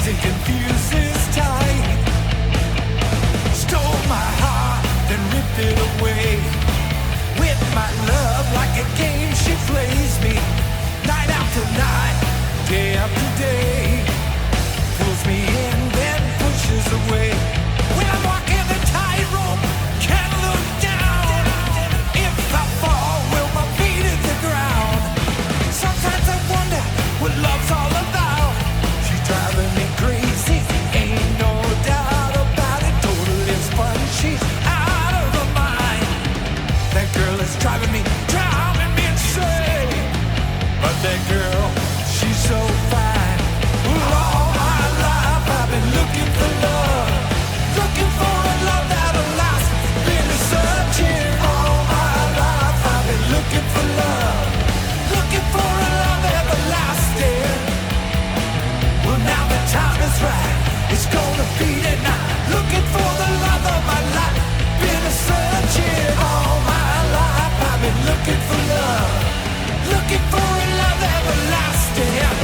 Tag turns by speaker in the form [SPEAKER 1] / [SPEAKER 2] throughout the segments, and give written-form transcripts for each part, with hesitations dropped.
[SPEAKER 1] and confused this time. Stole my heart, then ripped it away. With my love like a game, she plays me. Night after night, day after day. Pulls me in, then pushes away. When I'm walking the tightrope, can't look down. If I fall, will my feet hit the ground? Sometimes I wonder what love's all about. She's driving me crazy, ain't no doubt about it. Totally spun, she's out of her mind. That girl is driving me insane. But that girl, she's so fine. All my life I've been looking for love, looking for a love that'll last. Been searching all my life. I've been looking for love, looking for a love everlasting. Well, now the time is right, it's gonna be tonight. Looking for the love of my life. Been searching all my life. I've been looking for love, looking for a love everlasting.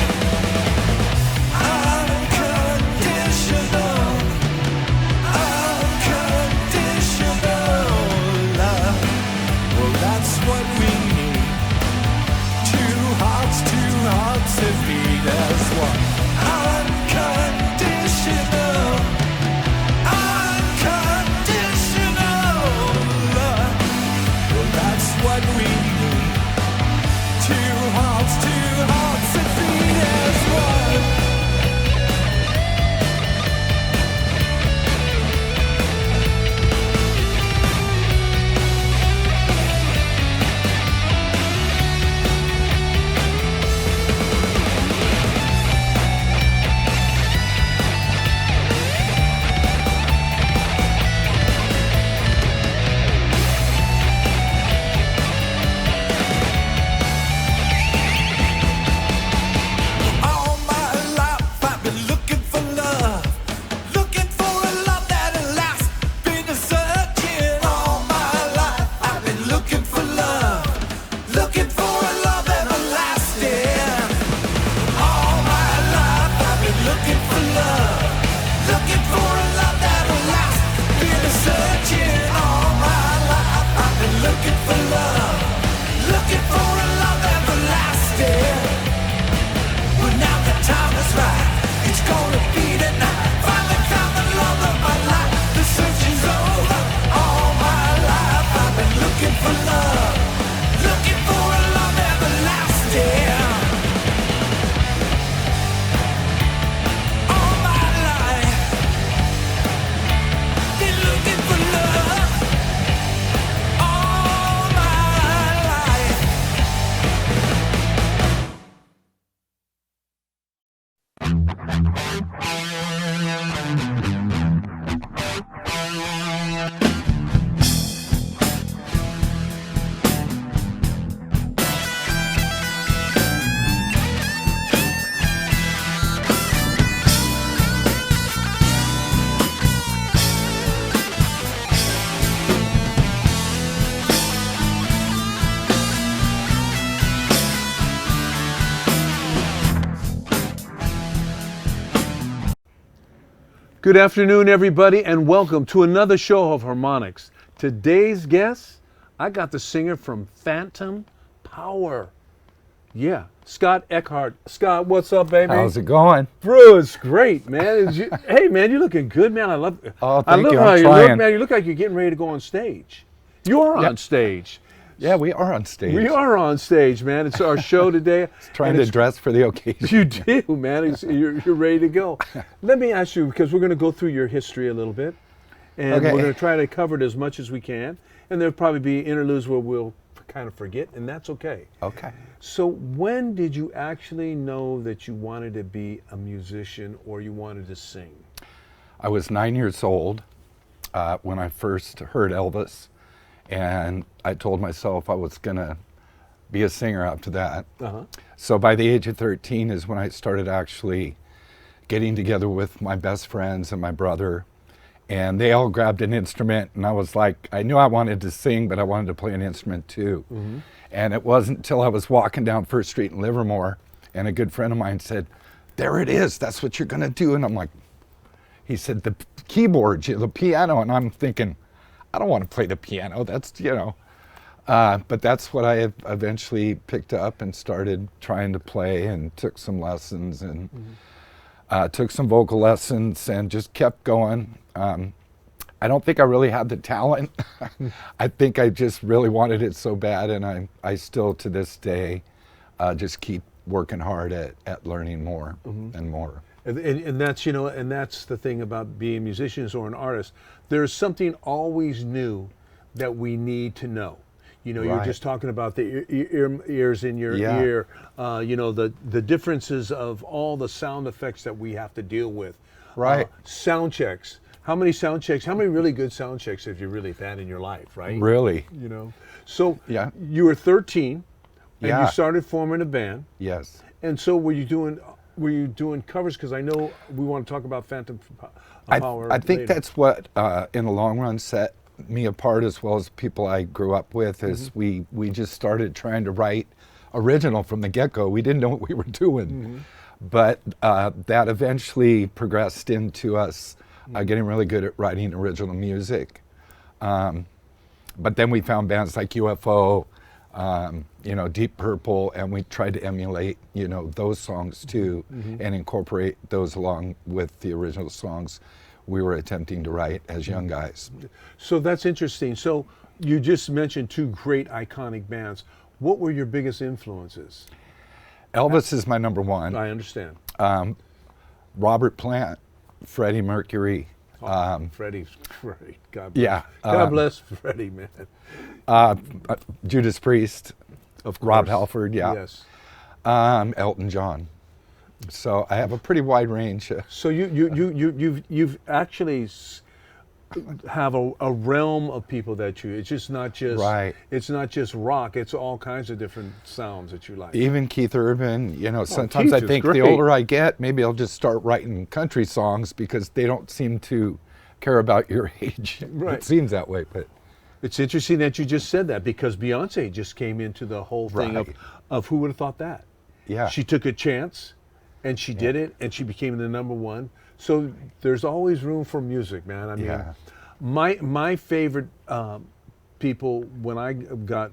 [SPEAKER 1] Unconditional, unconditional love. Well, that's what we need. Two hearts that beat as one. Unconditional, unconditional love. Well, that's what we need. Two hearts that beat as one. All my life I've been looking for love, looking for a love that'll last. Been searching all my life. I've been looking for love, looking for a love everlasting. All my life I've been looking for love, looking for a love that'll last. Been searching all my life. I've been looking for love, looking for a love everlasting. But now the time is right, it's gonna be tonight. Finally found the love of my life. The search is over. All my life I've been looking for love, looking for a love everlasting. All my life, been looking for love. All my life.
[SPEAKER 2] Good afternoon, everybody, and welcome to another show of Harmonics. Today's guest, I got the singer from Phantom Power. Yeah, Scott Eckhardt. Scott, what's up, baby?
[SPEAKER 3] How's it going?
[SPEAKER 2] Bro, it's great, man. Hey, man, you're looking good, man. I love it.
[SPEAKER 3] Oh,
[SPEAKER 2] I
[SPEAKER 3] thank
[SPEAKER 2] love
[SPEAKER 3] you.
[SPEAKER 2] how
[SPEAKER 3] I'm
[SPEAKER 2] you
[SPEAKER 3] trying.
[SPEAKER 2] look, man. You look like you're getting ready to go on stage. You are on stage.
[SPEAKER 3] Yeah, we are on stage.
[SPEAKER 2] We are on stage, man. It's our show today.
[SPEAKER 3] Trying to dress for the occasion.
[SPEAKER 2] You do, man. You're ready to go. Let me ask you, because we're going to go through your history a little bit, and
[SPEAKER 3] Okay.
[SPEAKER 2] we're going to try to cover it as much as we can. And there'll probably be interludes where we'll kind of forget, and that's okay.
[SPEAKER 3] Okay.
[SPEAKER 2] So when did you actually know that you wanted to be a musician or you wanted to sing?
[SPEAKER 3] I was 9 years old when I first heard Elvis, and I told myself I was going to be a singer after that.
[SPEAKER 2] Uh-huh.
[SPEAKER 3] So by the age of 13 is when I started actually getting together with my best friends and my brother, and they all grabbed an instrument, and I was like, I knew I wanted to sing, but I wanted to play an instrument too.
[SPEAKER 2] Mm-hmm.
[SPEAKER 3] And it wasn't until I was walking down First Street in Livermore, and a good friend of mine said, there it is. That's what you're going to do. And I'm like, he said, the keyboard, the piano. And I'm thinking, I don't want to play the piano. That's, but that's what I eventually picked up and started trying to play, and took some lessons, and took some vocal lessons, and just kept going. I don't think I really had the talent. I think I just really wanted it so bad, and I still to this day just keep working hard at learning more and more.
[SPEAKER 2] And that's, and that's the thing about being musicians or an artist. There's something always new that we need to know. You're just talking about the ears in your ear, the differences of all the sound effects that we have to deal with.
[SPEAKER 3] Right.
[SPEAKER 2] Sound checks. How many really good sound checks have you really had in your life, right?
[SPEAKER 3] Really?
[SPEAKER 2] So you were 13 and
[SPEAKER 3] Yeah.
[SPEAKER 2] you started forming a band.
[SPEAKER 3] Yes.
[SPEAKER 2] And so were you doing covers? Because I know we want to talk about Phantom Power
[SPEAKER 3] I think
[SPEAKER 2] later.
[SPEAKER 3] that's what, in the long run, set me apart, as well as people I grew up with, is we just started trying to write original from the get-go. We didn't know what we were doing. But that eventually progressed into us getting really good at writing original music. But then we found bands like UFO, Deep Purple, and we tried to emulate, those songs too, and incorporate those along with the original songs we were attempting to write as young guys.
[SPEAKER 2] So that's interesting. So you just mentioned two great iconic bands. What were your biggest influences?
[SPEAKER 3] Elvis is my number one.
[SPEAKER 2] I understand.
[SPEAKER 3] Robert Plant, Freddie Mercury.
[SPEAKER 2] Freddie's great. God bless.
[SPEAKER 3] Yeah.
[SPEAKER 2] God bless Freddie, man.
[SPEAKER 3] Judas Priest,
[SPEAKER 2] Of course.
[SPEAKER 3] Rob Halford, yeah.
[SPEAKER 2] Yes.
[SPEAKER 3] Elton John. So I have a pretty wide range.
[SPEAKER 2] So you've actually have a realm of people that it's just not just
[SPEAKER 3] Right.
[SPEAKER 2] It's not just rock. It's all kinds of different sounds that you like.
[SPEAKER 3] Even Keith Urban, sometimes
[SPEAKER 2] Keith
[SPEAKER 3] I
[SPEAKER 2] is
[SPEAKER 3] think
[SPEAKER 2] great.
[SPEAKER 3] the older I get, maybe I'll just start writing country songs, because they don't seem to care about your age.
[SPEAKER 2] Right.
[SPEAKER 3] It seems that way, but
[SPEAKER 2] It's interesting that you just said that, because Beyonce just came into the whole thing
[SPEAKER 3] Right.
[SPEAKER 2] of who would have thought that.
[SPEAKER 3] yeah.
[SPEAKER 2] She took a chance, and she did it, and she became the number one. So there's always room for music, man. I mean,
[SPEAKER 3] Yeah.
[SPEAKER 2] my favorite people when I got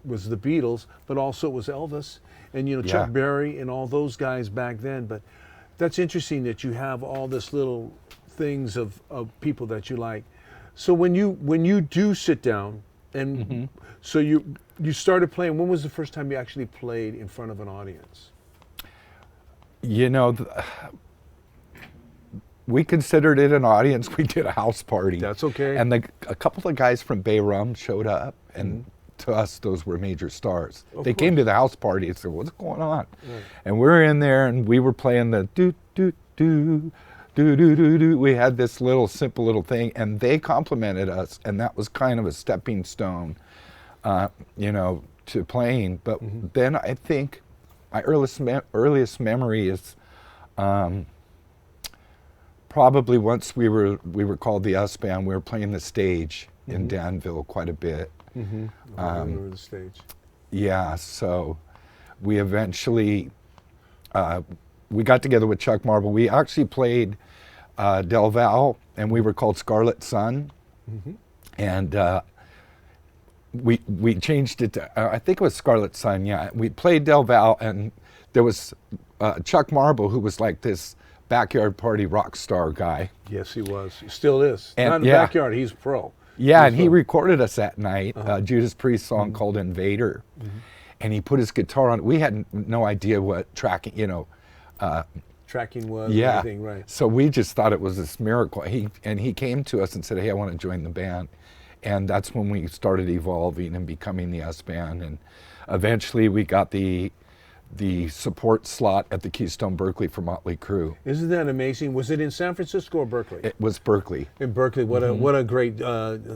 [SPEAKER 2] was the Beatles, but also it was Elvis and Chuck
[SPEAKER 3] Yeah.
[SPEAKER 2] Berry and all those guys back then. But that's interesting that you have all this little things of people that you like. So when you do sit down and so you started playing, when was the first time you actually played in front of an audience?
[SPEAKER 3] We considered it an audience. We did a house party.
[SPEAKER 2] That's okay.
[SPEAKER 3] And a couple of guys from Bay Rum showed up, and to us, those were major stars. They came to the house party and said, "What's going on?"
[SPEAKER 2] Right.
[SPEAKER 3] And we're in there, and we were playing the do do do do do do do. We had this simple little thing, and they complimented us, and that was kind of a stepping stone, to playing. But then I think my earliest memory is probably once we were called the S Band. We were playing the stage in Danville quite a bit.
[SPEAKER 2] I remember the stage.
[SPEAKER 3] Yeah, so we eventually we got together with Chuck Marble. We actually played Del Val, and we were called Scarlet Sun, and we changed it to I think it was Scarlet Sun. Yeah, we played Del Val, and there was Chuck Marble, who was like this backyard party rock star guy.
[SPEAKER 2] Yes, he was. He still is.
[SPEAKER 3] And-
[SPEAKER 2] Not in the
[SPEAKER 3] yeah.
[SPEAKER 2] backyard. He's pro.
[SPEAKER 3] Yeah,
[SPEAKER 2] He's
[SPEAKER 3] and he
[SPEAKER 2] pro.
[SPEAKER 3] recorded us that night, Judas Priest song called Invader. And he put his guitar on. We had no idea what tracking,
[SPEAKER 2] Tracking was.
[SPEAKER 3] yeah.
[SPEAKER 2] Everything, right.
[SPEAKER 3] So we just thought it was this miracle. He came to us and said, "Hey, I want to join the band." And that's when we started evolving and becoming the S Band. And eventually we got the support slot at the Keystone Berkeley for Motley Crue.
[SPEAKER 2] Isn't that amazing? Was it in San Francisco or Berkeley?
[SPEAKER 3] It was Berkeley.
[SPEAKER 2] In Berkeley. What a great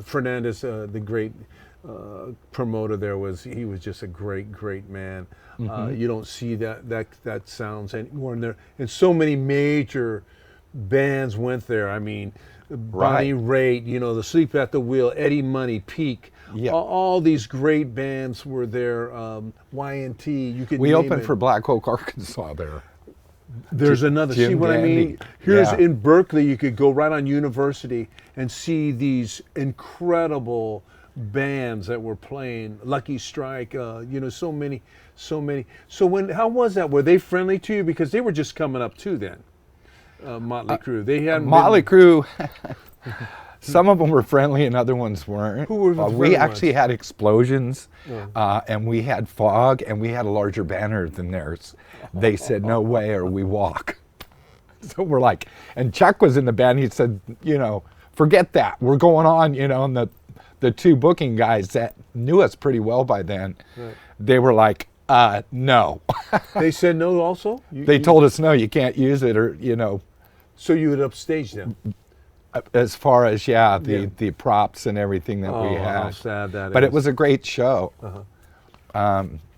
[SPEAKER 2] Fernandez, the great promoter there was. He was just a great man. You don't see that sounds anymore. And so many major bands went there. I mean, Bonnie Raitt, the Sleep at the Wheel, Eddie Money, Peak.
[SPEAKER 3] Yeah.
[SPEAKER 2] All these great bands were there. Y&T. You could.
[SPEAKER 3] We
[SPEAKER 2] name
[SPEAKER 3] opened
[SPEAKER 2] it.
[SPEAKER 3] for Black Oak, Arkansas there.
[SPEAKER 2] There's another.
[SPEAKER 3] Jim
[SPEAKER 2] See what I mean?
[SPEAKER 3] Dandy.
[SPEAKER 2] Here's
[SPEAKER 3] Yeah.
[SPEAKER 2] in Berkeley, you could go right on University and see these incredible bands that were playing. Lucky Strike, so many. So how was that? Were they friendly to you? Because they were just coming up too then. Motley Crue. They hadn't
[SPEAKER 3] Motley
[SPEAKER 2] been,
[SPEAKER 3] Crue. Some of them were friendly and other ones weren't.
[SPEAKER 2] Who were the
[SPEAKER 3] we
[SPEAKER 2] friendly
[SPEAKER 3] actually
[SPEAKER 2] ones?
[SPEAKER 3] had Explosions, and we had Fog, and we had a larger banner than theirs. They said, "No way," or "We walk." So we're like, and Chuck was in the band. He said, "Forget that. We're going on." And the two booking guys that knew us pretty well by then, they were like, "No."
[SPEAKER 2] They said no. Also,
[SPEAKER 3] They told us, "No, you can't use it," or
[SPEAKER 2] So you would upstage them.
[SPEAKER 3] as far as the props and everything that we had.
[SPEAKER 2] How sad that
[SPEAKER 3] But
[SPEAKER 2] is.
[SPEAKER 3] it was a great show.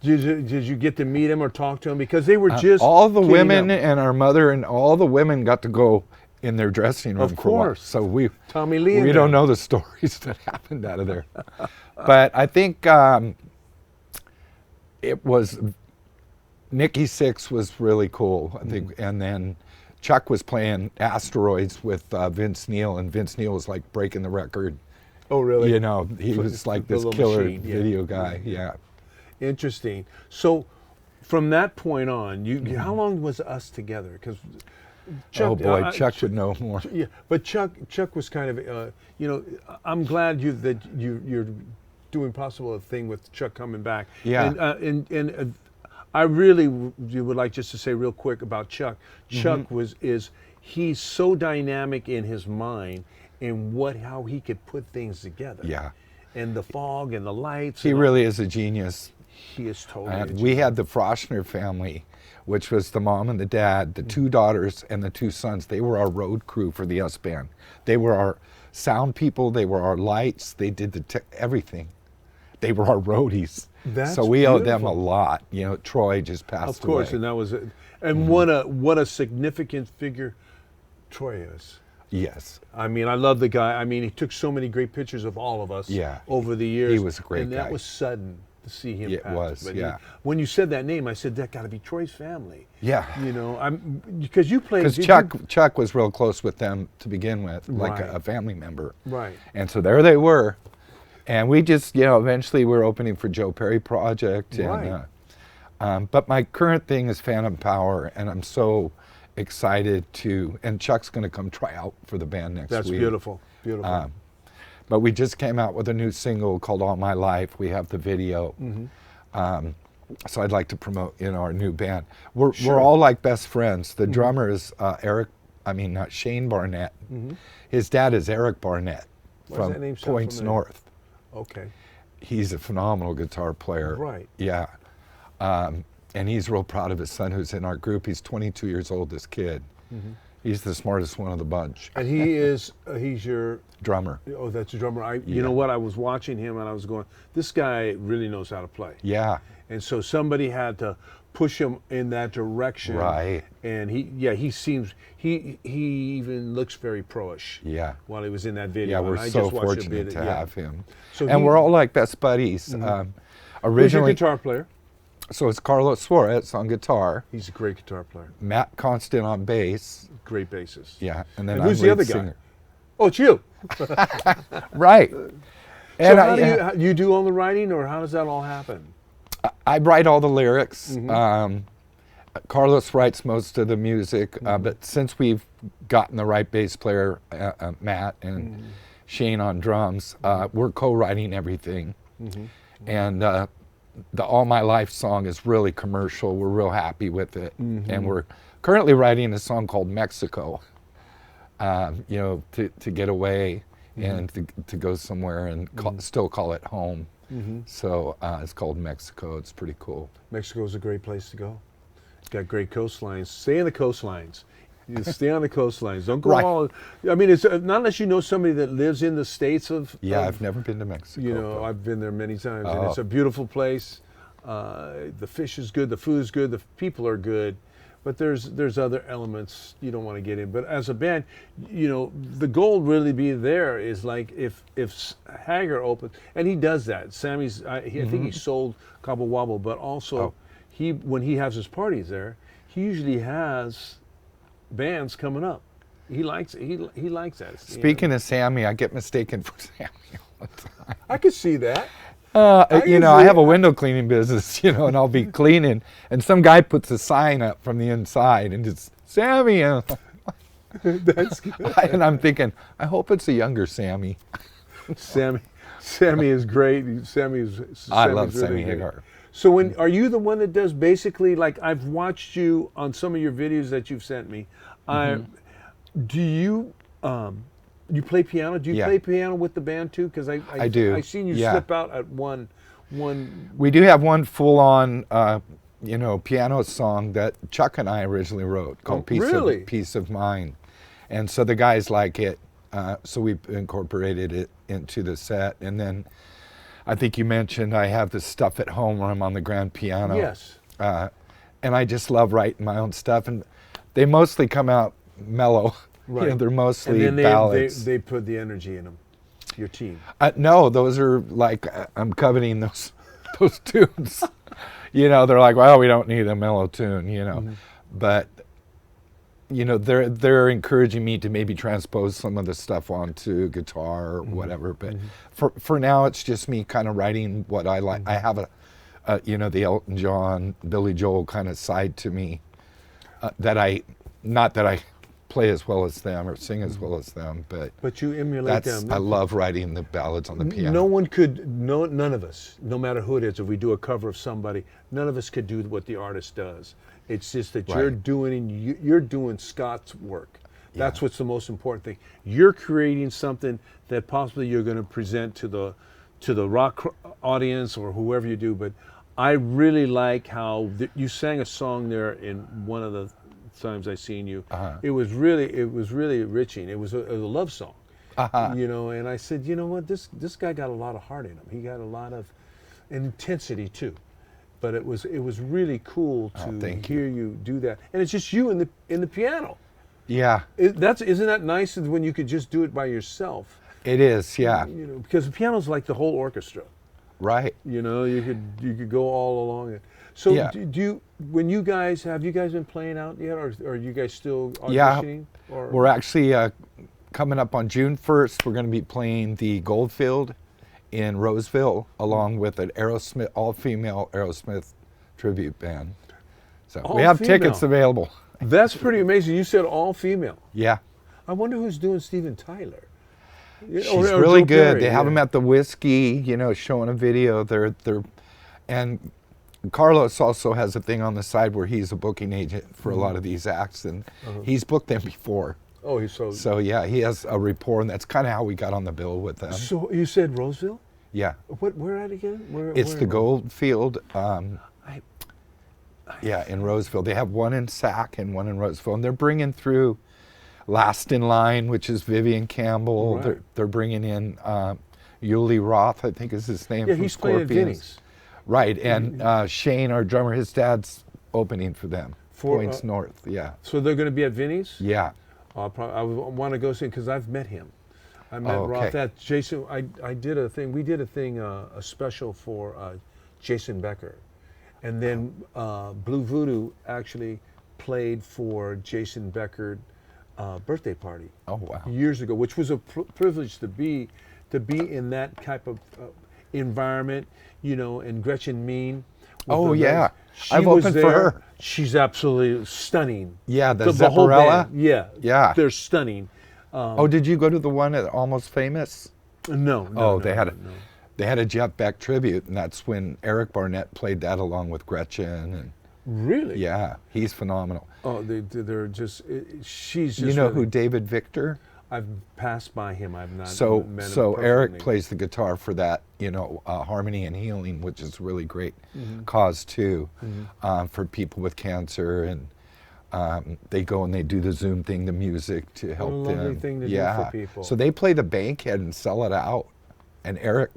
[SPEAKER 2] Did you get to meet him or talk to him? Because they were just
[SPEAKER 3] All the
[SPEAKER 2] getting
[SPEAKER 3] women
[SPEAKER 2] up.
[SPEAKER 3] and our mother and all the women got to go in their dressing room.
[SPEAKER 2] Of
[SPEAKER 3] for a while.
[SPEAKER 2] course.
[SPEAKER 3] So we
[SPEAKER 2] Tommy Lee and
[SPEAKER 3] we don't
[SPEAKER 2] them.
[SPEAKER 3] know the stories that happened out of there. But I think it was Nikki Sixx was really cool. I think, and then Chuck was playing Asteroids with Vince Neil, and Vince Neil was like breaking the record.
[SPEAKER 2] Oh, really?
[SPEAKER 3] He was like
[SPEAKER 2] The
[SPEAKER 3] this
[SPEAKER 2] little
[SPEAKER 3] killer
[SPEAKER 2] machine, yeah.
[SPEAKER 3] video guy. Yeah.
[SPEAKER 2] Interesting. So, from that point on,
[SPEAKER 3] Mm-hmm.
[SPEAKER 2] how long was us together? Because Chuck,
[SPEAKER 3] Oh boy, Chuck would know more.
[SPEAKER 2] Yeah, but Chuck was kind of, I'm glad that you're doing possible a thing with Chuck coming back.
[SPEAKER 3] Yeah.
[SPEAKER 2] And I really would like just to say real quick about Chuck. Chuck he's so dynamic in his mind and how he could put things together.
[SPEAKER 3] Yeah.
[SPEAKER 2] And the fog and the lights.
[SPEAKER 3] He
[SPEAKER 2] and
[SPEAKER 3] really is a genius.
[SPEAKER 2] he is totally. a
[SPEAKER 3] We had the Froschner family, which was the mom and the dad, the two daughters and the two sons. They were our road crew for the US band. They were our sound people. They were our lights. They did everything. They were our roadies.
[SPEAKER 2] That's
[SPEAKER 3] so we owed them a
[SPEAKER 2] beautiful.
[SPEAKER 3] lot. Troy just passed
[SPEAKER 2] Of course,
[SPEAKER 3] away.
[SPEAKER 2] and that was it. And what a significant figure Troy is.
[SPEAKER 3] Yes.
[SPEAKER 2] I mean, I love the guy. I mean, he took so many great pictures of all of us
[SPEAKER 3] Yeah.
[SPEAKER 2] over the years.
[SPEAKER 3] He was a great
[SPEAKER 2] and that
[SPEAKER 3] guy.
[SPEAKER 2] was sudden to see him
[SPEAKER 3] It
[SPEAKER 2] pass.
[SPEAKER 3] was,
[SPEAKER 2] But
[SPEAKER 3] yeah.
[SPEAKER 2] when you said that name, I said that got to be Troy's family.
[SPEAKER 3] Yeah.
[SPEAKER 2] I'm because you played.
[SPEAKER 3] Because
[SPEAKER 2] did
[SPEAKER 3] Chuck was real close with them to begin with, like
[SPEAKER 2] Right.
[SPEAKER 3] a family member.
[SPEAKER 2] Right.
[SPEAKER 3] And so there they were. And we just, eventually we're opening for Joe Perry Project.
[SPEAKER 2] Right.
[SPEAKER 3] And, but my current thing is Phantom Power, and I'm so excited and Chuck's going to come try out for the band next
[SPEAKER 2] That's
[SPEAKER 3] week.
[SPEAKER 2] beautiful. Beautiful.
[SPEAKER 3] But we just came out with a new single called All My Life. We have the video. So I'd like to promote, our new band. We're all like best friends. The drummer is Shane Barnett. His dad is Eric Barnett
[SPEAKER 2] Why does
[SPEAKER 3] from
[SPEAKER 2] that name sound
[SPEAKER 3] Points
[SPEAKER 2] familiar?
[SPEAKER 3] North.
[SPEAKER 2] Okay.
[SPEAKER 3] He's a phenomenal guitar player.
[SPEAKER 2] Right.
[SPEAKER 3] Yeah. And he's real proud of his son who's in our group. He's 22 years old, this kid. He's the smartest one of the bunch.
[SPEAKER 2] And he's your.
[SPEAKER 3] Drummer.
[SPEAKER 2] Oh, that's your drummer. You
[SPEAKER 3] Yeah.
[SPEAKER 2] know what? I was watching him and I was going, this guy really knows how to play.
[SPEAKER 3] Yeah.
[SPEAKER 2] And so somebody had to push him in that direction.
[SPEAKER 3] Right.
[SPEAKER 2] And he seems, he even looks very pro-ish.
[SPEAKER 3] Yeah.
[SPEAKER 2] While he was in that video.
[SPEAKER 3] Yeah, we're
[SPEAKER 2] And I
[SPEAKER 3] so
[SPEAKER 2] just watched a
[SPEAKER 3] fortunate
[SPEAKER 2] bit,
[SPEAKER 3] to have him.
[SPEAKER 2] So
[SPEAKER 3] and
[SPEAKER 2] he-
[SPEAKER 3] we're all like best buddies.
[SPEAKER 2] Who's your
[SPEAKER 3] Originally,
[SPEAKER 2] guitar player?
[SPEAKER 3] so it's Carlos Suarez on guitar,
[SPEAKER 2] He's a great guitar player.
[SPEAKER 3] Matt Constant on bass.
[SPEAKER 2] Great bassist.
[SPEAKER 3] Yeah, and then
[SPEAKER 2] And
[SPEAKER 3] I'm
[SPEAKER 2] who's the
[SPEAKER 3] lead
[SPEAKER 2] other guy?
[SPEAKER 3] singer.
[SPEAKER 2] Oh, it's you.
[SPEAKER 3] Right.
[SPEAKER 2] So
[SPEAKER 3] And
[SPEAKER 2] how do you do all the writing, or how does that all happen?
[SPEAKER 3] I write all the lyrics.
[SPEAKER 2] Mm-hmm.
[SPEAKER 3] Carlos writes most of the music, but since we've gotten the right bass player, Matt, and
[SPEAKER 2] Mm-hmm.
[SPEAKER 3] Shane on drums, we're co-writing everything.
[SPEAKER 2] Mm-hmm.
[SPEAKER 3] And the All My Life song is really commercial. We're real happy with it.
[SPEAKER 2] Mm-hmm.
[SPEAKER 3] And we're currently writing a song called Mexico, to get away and to go somewhere and still call it home. So it's called Mexico. It's pretty cool.
[SPEAKER 2] Mexico is a great place to go. It's got great coastlines. Stay in the coastlines. You stay on the coastlines. Don't go
[SPEAKER 3] Right.
[SPEAKER 2] all. I mean, it's not unless you know somebody that lives in the states of.
[SPEAKER 3] Yeah,
[SPEAKER 2] of,
[SPEAKER 3] I've never been to Mexico. but-
[SPEAKER 2] I've been there many times, and
[SPEAKER 3] Oh.
[SPEAKER 2] it's a beautiful place. The fish is good. The food is good. The people are good. But there's other elements you don't want to get in. But as a band, the goal really be there is like if Hager opens, and he does that. Sammy's, I think he sold Cobble Wobble, but also
[SPEAKER 3] Oh.
[SPEAKER 2] when he has his parties there, he usually has bands coming up. He likes that. He likes that.
[SPEAKER 3] Speaking of Sammy, I get mistaken for Sammy all the time.
[SPEAKER 2] I could see that.
[SPEAKER 3] I have a window cleaning business, and I'll be cleaning, and some guy puts a sign up from the inside, and it's Sammy, and
[SPEAKER 2] That's good.
[SPEAKER 3] and I'm thinking, I hope it's a younger Sammy.
[SPEAKER 2] Sammy is great. Sammy's
[SPEAKER 3] I love
[SPEAKER 2] really
[SPEAKER 3] Sammy
[SPEAKER 2] great.
[SPEAKER 3] Eckhardt.
[SPEAKER 2] So are you the one that does basically, like, I've watched you on some of your videos that you've sent me. Do you you play piano? Do you
[SPEAKER 3] Yeah.
[SPEAKER 2] play piano with the band too? Because
[SPEAKER 3] I do.
[SPEAKER 2] I've seen you
[SPEAKER 3] Yeah.
[SPEAKER 2] slip out at one.
[SPEAKER 3] We do have one full-on, piano song that Chuck and I originally wrote called
[SPEAKER 2] really?
[SPEAKER 3] Peace of Mind. And so the guys like it, so we incorporated it into the set. And then I think you mentioned I have this stuff at home where I'm on the grand piano.
[SPEAKER 2] Yes.
[SPEAKER 3] And I just love writing my own stuff. And they mostly come out mellow.
[SPEAKER 2] Right.
[SPEAKER 3] They're mostly
[SPEAKER 2] And then
[SPEAKER 3] ballads.
[SPEAKER 2] they put the energy in them. Your team.
[SPEAKER 3] No, those are like, I'm coveting those tunes. They're like, well, we don't need a mellow tune, But, they're encouraging me to maybe transpose some of the stuff onto guitar or whatever. But for now, it's just me kind of writing what I like. I have the Elton John, Billy Joel kind of side to me not that I play as well as them or sing as well as them,
[SPEAKER 2] But you emulate them.
[SPEAKER 3] I love writing the ballads on the piano.
[SPEAKER 2] None of us, no matter who it is, if we do a cover of somebody, none of us could do what the artist does. It's just that you're doing Scott's work. That's what's the most important thing. You're creating something that possibly you're going to present to the rock audience or whoever you do. But I really like how you sang a song there in one of the times I seen you. It was really enriching. It was a love song, and I said, you know what, this guy got a lot of heart in him. He got a lot of intensity too. But it was really cool to hear you do that, and it's just you in the piano.
[SPEAKER 3] Yeah,
[SPEAKER 2] Isn't that nice when you could just do it by yourself?
[SPEAKER 3] it is. Yeah,
[SPEAKER 2] Because the piano's like the whole orchestra.
[SPEAKER 3] right.
[SPEAKER 2] You could go all along it. So
[SPEAKER 3] Yeah.
[SPEAKER 2] have you guys been playing out yet, or are you guys still auditioning? Or?
[SPEAKER 3] We're actually coming up on June 1st. We're going to be playing the Goldfield in Roseville, along with an all-female Aerosmith tribute band. So we have
[SPEAKER 2] All-female.
[SPEAKER 3] tickets available.
[SPEAKER 2] That's pretty amazing. You said all female.
[SPEAKER 3] Yeah,
[SPEAKER 2] I wonder who's doing Steven Tyler.
[SPEAKER 3] she's
[SPEAKER 2] Or
[SPEAKER 3] really
[SPEAKER 2] Joe
[SPEAKER 3] good.
[SPEAKER 2] Perry,
[SPEAKER 3] They have
[SPEAKER 2] yeah.
[SPEAKER 3] them at the Whiskey, showing a video. And Carlos also has a thing on the side where he's a booking agent for a lot of these acts, and he's booked them before.
[SPEAKER 2] Oh, he's so.
[SPEAKER 3] So yeah, he has a rapport, and that's kind of how we got on the bill with them.
[SPEAKER 2] So you said Roseville?
[SPEAKER 3] Yeah,
[SPEAKER 2] Where at again?
[SPEAKER 3] it's the Goldfield.
[SPEAKER 2] I-
[SPEAKER 3] Yeah, in Roseville. They have one in Sac and one in Roseville, and they're bringing through Last in Line, which is Vivian Campbell.
[SPEAKER 2] Right.
[SPEAKER 3] They're bringing in Yuli Roth, I think is his name.
[SPEAKER 2] Yeah,
[SPEAKER 3] from
[SPEAKER 2] he's playing at
[SPEAKER 3] Scorpions.
[SPEAKER 2] Vinny's.
[SPEAKER 3] Right, and Shane, our drummer, his dad's opening for them.
[SPEAKER 2] For,
[SPEAKER 3] Points North, yeah.
[SPEAKER 2] So they're going to be at Vinny's?
[SPEAKER 3] Yeah.
[SPEAKER 2] I want to go see because I've met him. I met Roth at Jason. I did a thing. We did a thing, a special for Jason Becker, and then Blue Voodoo actually played for Jason Becker birthday party.
[SPEAKER 3] Oh, wow.
[SPEAKER 2] Years ago, which was a privilege to be in that type of environment, and Gretchen Mean.
[SPEAKER 3] Oh, yeah.
[SPEAKER 2] She
[SPEAKER 3] I've
[SPEAKER 2] was
[SPEAKER 3] opened for
[SPEAKER 2] there.
[SPEAKER 3] her.
[SPEAKER 2] She's absolutely stunning.
[SPEAKER 3] Yeah, the
[SPEAKER 2] whole
[SPEAKER 3] Zepparella?
[SPEAKER 2] band. Yeah.
[SPEAKER 3] Yeah.
[SPEAKER 2] They're stunning.
[SPEAKER 3] Oh, did you go to the one at Almost Famous?
[SPEAKER 2] No.
[SPEAKER 3] They had a Jeff Beck tribute, and that's when Eric Barnett played that along with Gretchen. And
[SPEAKER 2] Really?
[SPEAKER 3] yeah, he's phenomenal.
[SPEAKER 2] Oh, they're just. She's just.
[SPEAKER 3] You know who David Victor?
[SPEAKER 2] I've passed by him. I've not.
[SPEAKER 3] So
[SPEAKER 2] met him
[SPEAKER 3] Eric
[SPEAKER 2] personally.
[SPEAKER 3] plays the guitar for that, Harmony and Healing, which is a really great cause too, for people with cancer, and they go and they do the Zoom thing, the music to help
[SPEAKER 2] What a lovely
[SPEAKER 3] them.
[SPEAKER 2] thing to do
[SPEAKER 3] yeah.
[SPEAKER 2] for people.
[SPEAKER 3] So they play the Bankhead and sell it out, and Eric,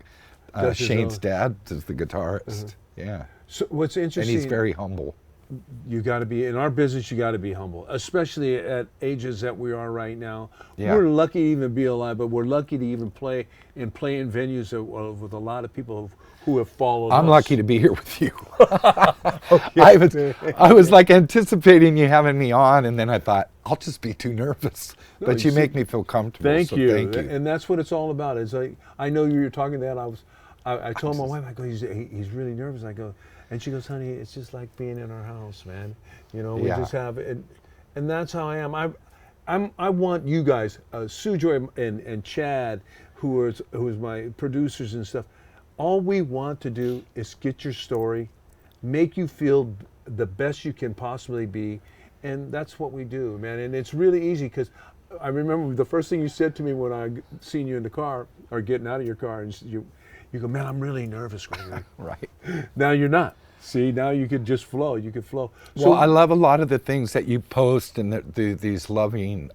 [SPEAKER 2] Does his
[SPEAKER 3] Shane's
[SPEAKER 2] own.
[SPEAKER 3] dad, is the guitarist. Yeah,
[SPEAKER 2] So what's
[SPEAKER 3] and
[SPEAKER 2] interesting?
[SPEAKER 3] he's very humble.
[SPEAKER 2] You got to be in our business. You got to be humble, especially at ages that we are right now.
[SPEAKER 3] Yeah.
[SPEAKER 2] We're lucky to even be alive, but we're lucky to even play in venues with a lot of people who have followed
[SPEAKER 3] I'm
[SPEAKER 2] us.
[SPEAKER 3] lucky to be here with you.
[SPEAKER 2] Okay.
[SPEAKER 3] I was like anticipating you having me on, and then I thought, I'll just be too nervous.
[SPEAKER 2] No,
[SPEAKER 3] But
[SPEAKER 2] you
[SPEAKER 3] you
[SPEAKER 2] see-
[SPEAKER 3] make me feel comfortable.
[SPEAKER 2] Thank
[SPEAKER 3] so
[SPEAKER 2] you.
[SPEAKER 3] Thank you.
[SPEAKER 2] And that's what it's all about. It's like, I know you were talking that. I told my wife, I go, he's really nervous. I go, and she goes, honey, it's just like being in our house, man. You know, we
[SPEAKER 3] Yeah.
[SPEAKER 2] just have it. And that's how I am. I want you guys, Sujoy and Chad, who is my producers and stuff. All we want to do is get your story, make you feel the best you can possibly be, and that's what we do, man. And it's really easy because I remember the first thing you said to me when I seen you in the car or getting out of your car, and you go, man, I'm really nervous, Gregory.
[SPEAKER 3] Right.
[SPEAKER 2] Now you're not. See, now you could just flow. You could flow.
[SPEAKER 3] Well, I love a lot of the things that you post and these loving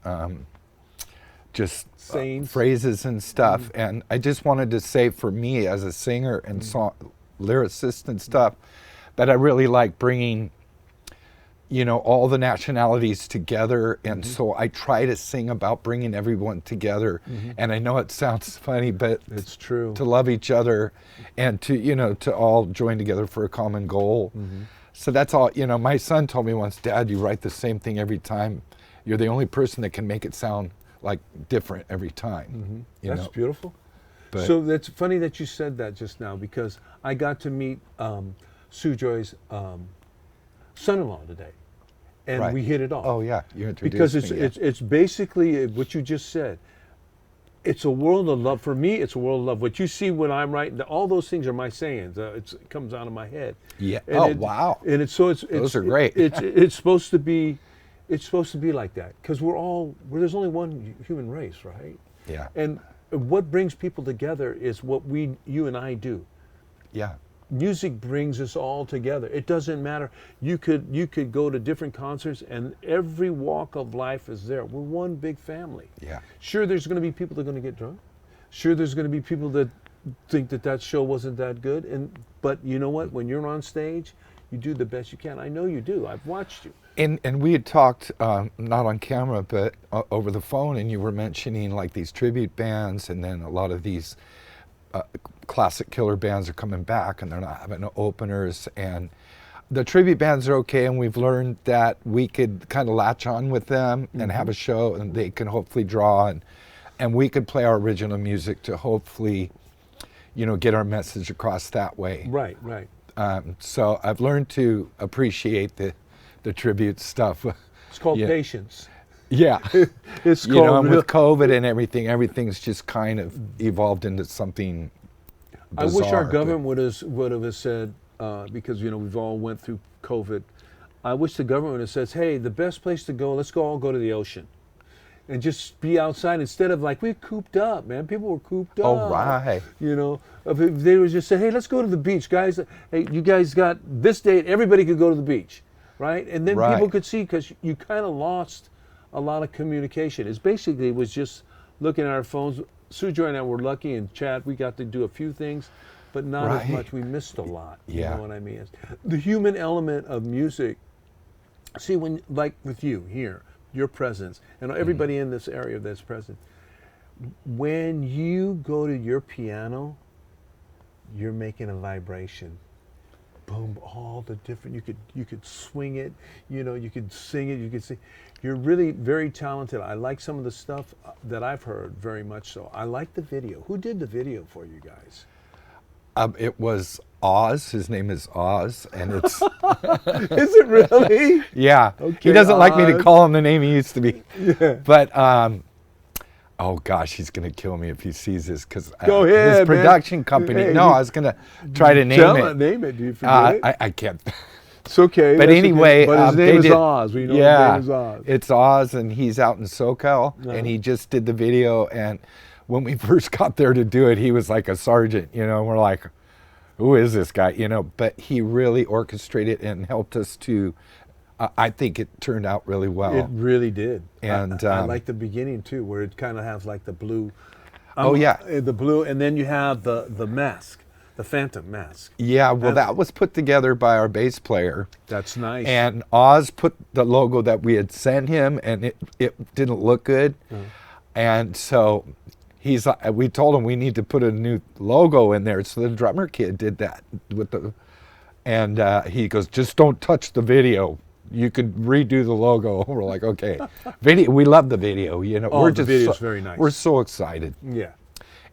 [SPEAKER 3] just
[SPEAKER 2] Sayings.
[SPEAKER 3] phrases and stuff. And I just wanted to say, for me as a singer and song lyricist and stuff, that I really like bringing, you know, all the nationalities together. And so I try to sing about bringing everyone together. And I know it sounds funny, but
[SPEAKER 2] It's true.
[SPEAKER 3] to love each other and to, you know, to all join together for a common goal. So that's all. You know, my son told me once, Dad, you write the same thing every time. You're the only person that can make it sound like different every time. You
[SPEAKER 2] That's
[SPEAKER 3] know?
[SPEAKER 2] beautiful.
[SPEAKER 3] But-
[SPEAKER 2] So that's funny that you said that just now, because I got to meet Sujoy's son-in-law today, and
[SPEAKER 3] Right.
[SPEAKER 2] we hit it off.
[SPEAKER 3] Oh yeah, you introduced
[SPEAKER 2] Because
[SPEAKER 3] me.
[SPEAKER 2] it's basically what you just said. It's a world of love. For me, it's a world of love. What you see when I'm writing, all those things are my sayings. It comes out of my head.
[SPEAKER 3] Yeah.
[SPEAKER 2] And
[SPEAKER 3] Oh, wow.
[SPEAKER 2] And it's
[SPEAKER 3] Those are great.
[SPEAKER 2] It's supposed to be, like that, because there's only one human race, right?
[SPEAKER 3] Yeah.
[SPEAKER 2] And what brings people together is what you and I do.
[SPEAKER 3] Yeah.
[SPEAKER 2] Music brings us all together. It doesn't matter. You could go to different concerts, and every walk of life is there. We're one big family.
[SPEAKER 3] Yeah.
[SPEAKER 2] Sure, there's going to be people that are going to get drunk. Sure, there's going to be people that think that show wasn't that good. But you know what? When you're on stage, you do the best you can. I know you do. I've watched you.
[SPEAKER 3] And we had talked, not on camera, but over the phone, and you were mentioning like these tribute bands, and then a lot of these classic killer bands are coming back, and they're not having no openers. And the tribute bands are okay, and we've learned that we could kind of latch on with them and have a show, and they can hopefully draw, and we could play our original music to hopefully, you know, get our message across that way.
[SPEAKER 2] Right, right.
[SPEAKER 3] So I've learned to appreciate the tribute stuff.
[SPEAKER 2] It's called
[SPEAKER 3] Yeah.
[SPEAKER 2] patience.
[SPEAKER 3] Yeah.
[SPEAKER 2] It's
[SPEAKER 3] You know,
[SPEAKER 2] called.
[SPEAKER 3] and with COVID and everything's just kind of evolved into something
[SPEAKER 2] I wish
[SPEAKER 3] bizarre,
[SPEAKER 2] our
[SPEAKER 3] but-
[SPEAKER 2] government would have said, because you know we've all went through COVID. I wish the government would have said, "Hey, the best place to go, let's all go to the ocean, and just be outside instead of like we're cooped up, man. People were cooped up.
[SPEAKER 3] Oh, right.
[SPEAKER 2] You know, if they would just say, "Hey, let's go to the beach, guys. Hey, you guys got this date. Everybody could go to the beach, right?" And then
[SPEAKER 3] Right.
[SPEAKER 2] people could see, because you kind of lost a lot of communication. It's basically was just looking at our phones. Sujoy and I were lucky, and Chad, we got to do a few things, but not as
[SPEAKER 3] Right.
[SPEAKER 2] much. We missed a lot.
[SPEAKER 3] Yeah.
[SPEAKER 2] You know what I mean? The human element of music. See, when, like with you here, your presence, and everybody in this area that's present, when you go to your piano, you're making a vibration. Boom, all the different, you could swing it, you know, you could sing it, you could sing. You're really very talented. I like some of the stuff that I've heard very much so. I like the video. Who did the video for you guys?
[SPEAKER 3] It was Oz. His name is Oz, and it's
[SPEAKER 2] Is it really?
[SPEAKER 3] yeah.
[SPEAKER 2] Okay,
[SPEAKER 3] He doesn't like me to
[SPEAKER 2] Oz.
[SPEAKER 3] call him the name he used to be.
[SPEAKER 2] Yeah.
[SPEAKER 3] But oh gosh, he's gonna kill me if he sees this, because
[SPEAKER 2] Go ahead,
[SPEAKER 3] his
[SPEAKER 2] man.
[SPEAKER 3] production company.
[SPEAKER 2] Hey,
[SPEAKER 3] no,
[SPEAKER 2] you-
[SPEAKER 3] I was gonna try to name
[SPEAKER 2] Tell
[SPEAKER 3] it.
[SPEAKER 2] Name it. Do you forget it?
[SPEAKER 3] I can't.
[SPEAKER 2] It's okay.
[SPEAKER 3] But
[SPEAKER 2] that's okay.
[SPEAKER 3] anyway,
[SPEAKER 2] but his
[SPEAKER 3] they
[SPEAKER 2] name is
[SPEAKER 3] did-
[SPEAKER 2] Oz. We know
[SPEAKER 3] yeah,
[SPEAKER 2] his name is Oz.
[SPEAKER 3] it's Oz, and he's out in SoCal,
[SPEAKER 2] Uh-huh.
[SPEAKER 3] and he just did the video. And when we first got there to do it, he was like a sergeant, you know. And we're like, who is this guy, you know? But he really orchestrated and helped us to. I think it turned out really well.
[SPEAKER 2] It really did.
[SPEAKER 3] And,
[SPEAKER 2] I like the beginning too, where it kind of has like the blue.
[SPEAKER 3] Oh, yeah.
[SPEAKER 2] The blue, and then you have the mask, the Phantom mask.
[SPEAKER 3] Yeah, well,
[SPEAKER 2] That's-
[SPEAKER 3] that was put together by our bass player.
[SPEAKER 2] That's nice.
[SPEAKER 3] And Oz put the logo that we had sent him, and it didn't look good. And so we told him we need to put a new logo in there. So the drummer kid did that and he goes, just don't touch the video. You could redo the logo. We're like, okay, video. We love the video. We're
[SPEAKER 2] the video's very nice.
[SPEAKER 3] We're so excited.
[SPEAKER 2] Yeah.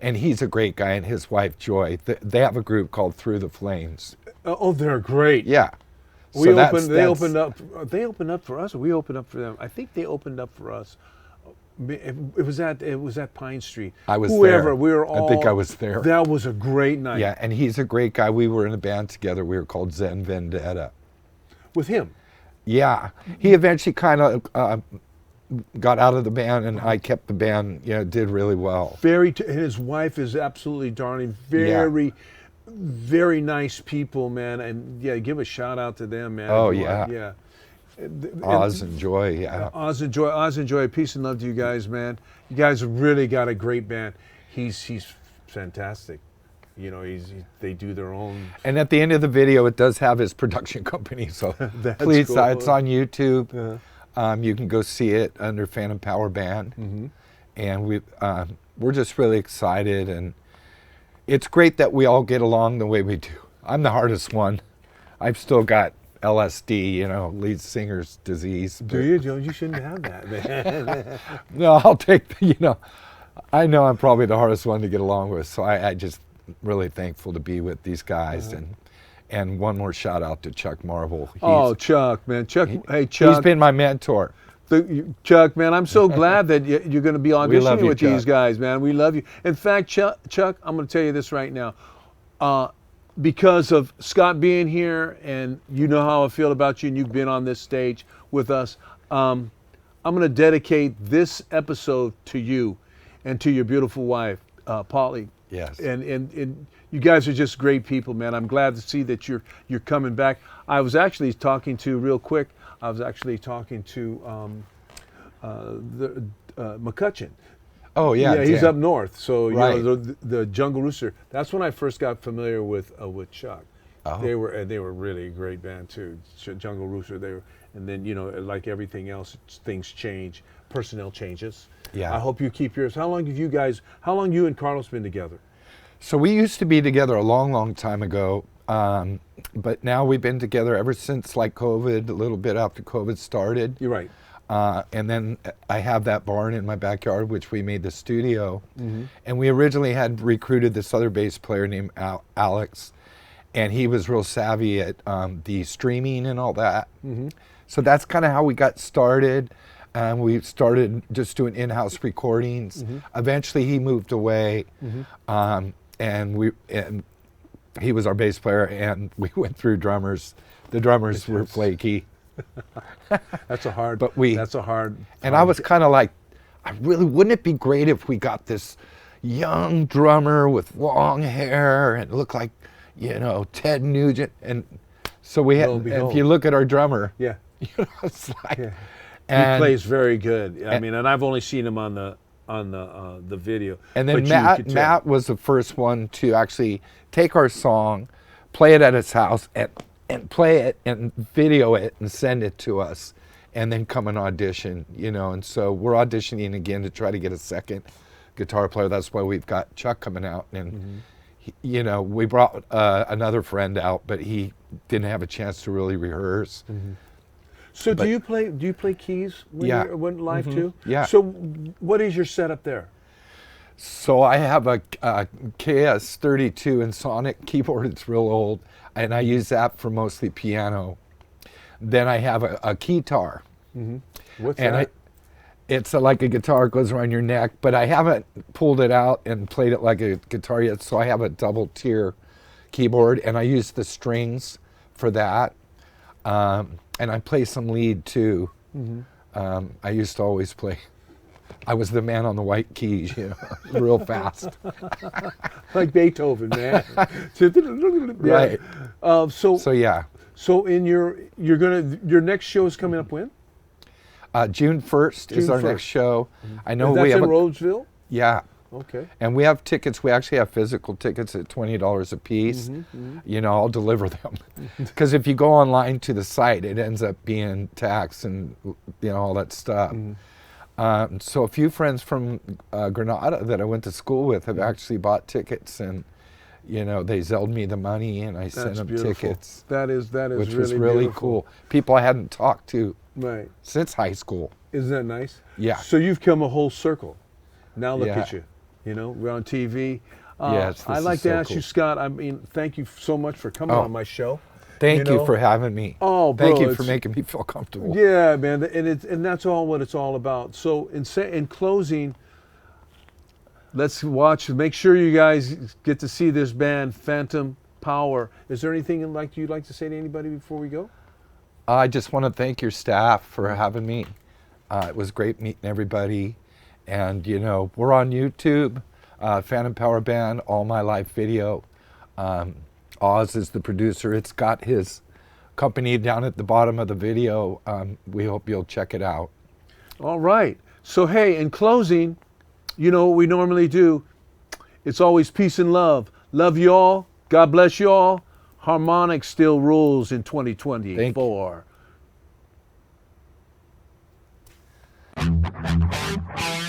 [SPEAKER 3] And he's a great guy, and his wife Joy. They have a group called Through the Flames.
[SPEAKER 2] Oh, they're great.
[SPEAKER 3] Yeah.
[SPEAKER 2] They opened up for us, or we opened up for them. I think they opened up for us. It was at Pine Street.
[SPEAKER 3] I was there.
[SPEAKER 2] We were all.
[SPEAKER 3] I think I was there.
[SPEAKER 2] That was a great night.
[SPEAKER 3] Yeah, and he's a great guy. We were in a band together. We were called Zen Vendetta.
[SPEAKER 2] With him.
[SPEAKER 3] Yeah, he eventually kind of got out of the band, and I kept the band. Did really well.
[SPEAKER 2] And his wife is absolutely darling. Very, very nice people, man. And yeah, give a shout out to them, man.
[SPEAKER 3] Oh yeah,
[SPEAKER 2] yeah.
[SPEAKER 3] Oz and Joy, yeah.
[SPEAKER 2] Oz and Joy. Peace and love to you guys, man. You guys have really got a great band. He's fantastic. They do their own.
[SPEAKER 3] And at the end of the video, it does have his production company. So please,
[SPEAKER 2] cool.
[SPEAKER 3] It's on YouTube. You can go see it under Phantom Power Band. And we're just really excited. And it's great that we all get along the way we do. I'm the hardest one. I've still got LSD, lead singer's disease.
[SPEAKER 2] Do you? You shouldn't have that, man.
[SPEAKER 3] No, I'll take I know I'm probably the hardest one to get along with. So I just really thankful to be with these guys. And one more shout out to Chuck Marvel.
[SPEAKER 2] Chuck, man. Hey, Chuck.
[SPEAKER 3] He's been my mentor.
[SPEAKER 2] Chuck, man, I'm so glad that you're going to be auditioning with
[SPEAKER 3] Chuck.
[SPEAKER 2] these guys, man. We love you. In fact, Chuck, I'm going to tell you this right now. Because of Scott being here, and you know how I feel about you, and you've been on this stage with us, I'm going to dedicate this episode to you and to your beautiful wife, Polly.
[SPEAKER 3] Yes.
[SPEAKER 2] And you guys are just great people, man. I'm glad to see that you're coming back. I was actually talking to McCutcheon.
[SPEAKER 3] Oh yeah.
[SPEAKER 2] Yeah, he's up north. So
[SPEAKER 3] right.
[SPEAKER 2] The Jungle Rooster. That's when I first got familiar with Chuck.
[SPEAKER 3] Oh.
[SPEAKER 2] They were really a great band too. Jungle Rooster. And then like everything else, things change. Personnel changes.
[SPEAKER 3] Yeah.
[SPEAKER 2] I hope you keep yours. How long you and Carlos been together?
[SPEAKER 3] So we used to be together a long, long time ago. But now we've been together ever since like COVID, a little bit after COVID started.
[SPEAKER 2] You're right.
[SPEAKER 3] And then I have that barn in my backyard, which we made the studio. And we originally had recruited this other bass player named Alex, and he was real savvy at the streaming and all that. So that's kind of how we got started. We started just doing in-house recordings. Eventually he moved away, and he was our bass player, and we went through drummers. The drummers were flaky.
[SPEAKER 2] That's a hard.
[SPEAKER 3] And I was kind of like, wouldn't it be great if we got this young drummer with long hair and looked like, Ted Nugent? And so we had. And if you look at our drummer, it's like.
[SPEAKER 2] Yeah. He plays very good. And I've only seen him on the video.
[SPEAKER 3] And then Matt was the first one to actually take our song, play it at his house, and play it and video it and send it to us, and then come and audition, And so we're auditioning again to try to get a second guitar player. That's why we've got Chuck coming out, and we brought another friend out, but he didn't have a chance to really rehearse.
[SPEAKER 2] So do you play keys when you're live too?
[SPEAKER 3] Yeah.
[SPEAKER 2] So what is your setup there?
[SPEAKER 3] So I have a KS32 and Sonic keyboard. It's real old, and I use that for mostly piano. Then I have a keytar.
[SPEAKER 2] What's that?
[SPEAKER 3] It's like a guitar, goes around your neck, but I haven't pulled it out and played it like a guitar yet, so I have a double tier keyboard, and I use the strings for that. And I play some lead too. I used to always play. I was the man on the white keys, real fast.
[SPEAKER 2] Like Beethoven, man.
[SPEAKER 3] Right.
[SPEAKER 2] So
[SPEAKER 3] yeah.
[SPEAKER 2] So in your next show is coming up when?
[SPEAKER 3] June 1st is our next show. I know
[SPEAKER 2] we have in Roseville?
[SPEAKER 3] Yeah.
[SPEAKER 2] Okay.
[SPEAKER 3] And we have tickets. We actually have physical tickets at $20 a piece. I'll deliver them. Because if you go online to the site, it ends up being tax and all that stuff. So a few friends from Granada that I went to school with have actually bought tickets, and they Zelled me the money, and I sent
[SPEAKER 2] That's
[SPEAKER 3] them
[SPEAKER 2] beautiful.
[SPEAKER 3] tickets,
[SPEAKER 2] That is
[SPEAKER 3] which
[SPEAKER 2] really
[SPEAKER 3] was really
[SPEAKER 2] beautiful.
[SPEAKER 3] cool. People I hadn't talked to
[SPEAKER 2] Right.
[SPEAKER 3] since high school.
[SPEAKER 2] Isn't that nice?
[SPEAKER 3] Yeah.
[SPEAKER 2] So you've come a whole circle. Now look
[SPEAKER 3] Yeah.
[SPEAKER 2] at you. We're on TV.
[SPEAKER 3] Yes, this
[SPEAKER 2] I'd
[SPEAKER 3] is
[SPEAKER 2] like to
[SPEAKER 3] so
[SPEAKER 2] ask you,
[SPEAKER 3] cool.
[SPEAKER 2] Scott. I mean, thank you so much for coming
[SPEAKER 3] Oh.
[SPEAKER 2] on my show.
[SPEAKER 3] Thank you
[SPEAKER 2] know?
[SPEAKER 3] for having me.
[SPEAKER 2] Oh, bro,
[SPEAKER 3] thank you for
[SPEAKER 2] it's-
[SPEAKER 3] making me feel comfortable.
[SPEAKER 2] Yeah, man, and that's all what it's all about. So in closing, let's watch. Make sure you guys get to see this band, Phantom Power. Is there anything you'd like to say to anybody before we go?
[SPEAKER 3] I just want to thank your staff for having me. It was great meeting everybody, and we're on YouTube, Phantom Power Band, all my live video. Oz is the producer. It's got his company down at the bottom of the video. We hope you'll check it out.
[SPEAKER 2] All right. So hey, in closing, what we normally do. It's always peace and love. Love you all. God bless you all. Harmonics still rules in 2024.
[SPEAKER 3] Thank you.